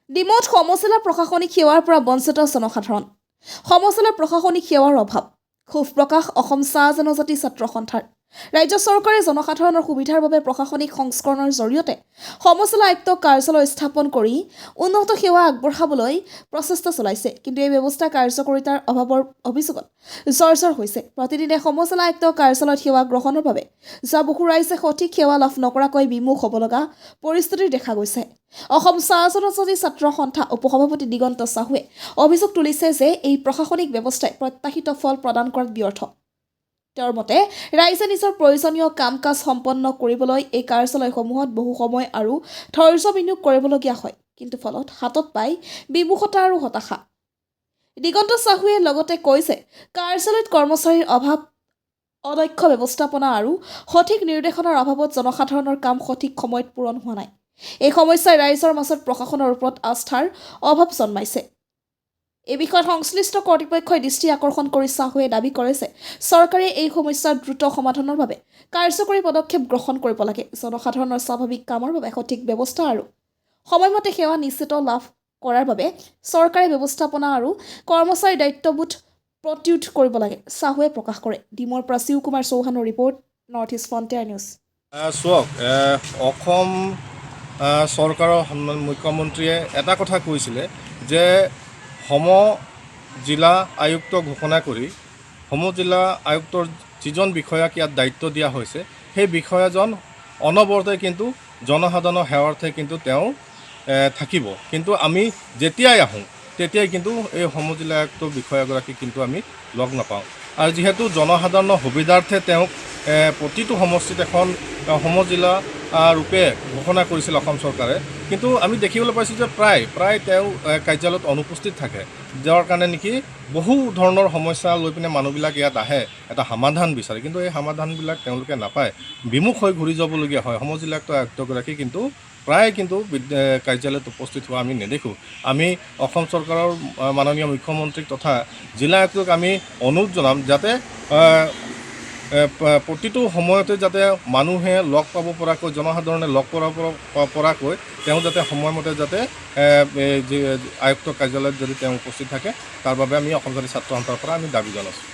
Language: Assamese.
ডিমৌত সমজিলা প্ৰশাসনিক সেৱাৰ পৰা বঞ্চিত জনসাধাৰণ। সমজিলা প্ৰশাসনিক সেৱাৰ অভাৱ। ক্ষোভ প্ৰকাশ অসম চাহ জনজাতি ছাত্ৰ সন্থাৰ। ৰাজ্য চৰকাৰে জনসাধাৰণৰ সুবিধাৰ বাবে প্ৰশাসনিক সংস্কৰণৰ জৰিয়তে সমজিলা আয়ুক্ত কাৰ্যালয় স্থাপন কৰি উন্নত সেৱা আগবঢ়াবলৈ প্ৰচেষ্টা চলাইছে। কিন্তু এই ব্যৱস্থা কাৰ্যকৰীতাৰ অভাৱৰ অভিযোগত জৰ্জৰ হৈছে। প্ৰতিদিনে সমজিলা আয়ুক্ত কাৰ্যালয়ত সেৱা গ্ৰহণৰ বাবে যোৱা বহু ৰাইজে সঠিক সেৱা লাভ নকৰাকৈ বিমুখ হ'ব লগা পৰিস্থিতিৰ দেখা গৈছে। অসম চাহ জনজাতি ছাত্ৰ সন্থা উপসভাপতি দিগন্ত চাহুৱে অভিযোগ তুলিছে যে এই প্ৰশাসনিক ব্যৱস্থাই প্ৰত্যাশিত ফল প্ৰদান কৰাত ব্যৰ্থ। তেওঁৰ মতে ৰাইজে নিজৰ প্ৰয়োজনীয় কাম কাজ সম্পন্ন কৰিবলৈ এই কাৰ্যালয়সমূহত বহু সময় আৰু ধৈৰ্য বিনিয়োগ কৰিবলগীয়া হয়, কিন্তু ফলত হাতত পাই বিমুখতা আৰু হতাশা। দিগন্ত চাহুৱে লগতে কয় যে কাৰ্যালয়ত কৰ্মচাৰীৰ অভাৱ, অদক্ষ ব্যৱস্থাপনা আৰু সঠিক নিৰ্দেশনাৰ অভাৱত জনসাধাৰণৰ কাম সঠিক সময়ত পূৰণ হোৱা নাই। এই সমস্যাই ৰাইজৰ মাজত প্ৰশাসনৰ ওপৰত আস্থাৰ অভাৱ জন্মাইছে। এই বিষয়ত সংশ্লিষ্ট কৰ্তৃপক্ষই দৃষ্টি আকৰ্ষণ কৰি চাহুৱে দাবী কৰে যে চৰকাৰে এই সমস্যাৰ দ্ৰুত সমাধানৰ বাবে কাৰ্যকৰী পদক্ষেপ গ্ৰহণ কৰিব লাগে। জনসাধাৰণৰ স্বাভাৱিক কামৰ বাবে সঠিক ব্যৱস্থা আৰু সময়মতে সেৱা নিশ্চিত লাভ কৰাৰ বাবে চৰকাৰে ব্যৱস্থাপনা আৰু কৰ্মচাৰীৰ দায়িত্ববোধ প্ৰতিৰোধ কৰিব লাগে, চাহুৱে প্ৰকাশ কৰে। ডিমৌৰ পৰা শিৱ কুমাৰ চৌহানৰ report, north east frontier news. চাওক, অসম চৰকাৰৰ মুখ্যমন্ত্ৰীয়ে এটা কথা কৈছিলে যে জিলা আয়ুক্ত ঘোষণা কৰি জিলা আয়ুক্তৰ যিজন বিষয়াক ইয়াত দায়িত্ব দিয়া হৈছে, সেই বিষয়াজন অনবৰতে কিন্তু জনসাধাৰণৰ সেৱাৰ্থে কিন্তু তেওঁ থাকিব। কিন্তু আমি যেতিয়াই আহোঁ তেতিয়াই কিন্তু এই জিলা আয়ুক্তৰ বিষয়াগৰাকী কিন্তু আমি লগ নাপাওঁ। আৰু যিহেতু জনসাধাৰণৰ সুবিধাৰ্থে তেওঁক প্ৰতিটো সমষ্টিত এখন জিলা ৰূপে ঘোষণা কৰিছিল অসম চৰকাৰে, কিন্তু আমি দেখিবলৈ পাইছোঁ যে প্ৰায় তেওঁ কাৰ্যালয়ত অনুপস্থিত থাকে, যাৰ কাৰণে নেকি বহু ধৰণৰ সমস্যা লৈ পিনে মানুহবিলাক ইয়াত আহে এটা সমাধান বিচাৰে, কিন্তু এই সমাধানবিলাক তেওঁলোকে নাপায়, বিমুখ হৈ ঘূৰি যাবলগীয়া হয়। জিলা আয়ুক্তগৰাকী কিন্তু প্ৰায় কিন্তু কাৰ্যালয়ত উপস্থিত হোৱা আমি নেদেখোঁ। আমি অসম চৰকাৰৰ মাননীয় মুখ্যমন্ত্ৰীক তথা জিলা আয়ুক্তক আমি অনুৰোধ জনাম যাতে প্ৰতিটো সময়তে যাতে মানুহে লগ পাব পৰাকৈ, জনসাধাৰণে লগ পৰাকৈ তেওঁ যাতে সময়মতে যাতে আয়ুক্ত কাৰ্যালয়ত যদি তেওঁ উপস্থিত থাকে, তাৰ বাবে আমি অসম জাতীয় ছাত্ৰ সন্থাৰ পৰা আমি দাবী জনাইছোঁ।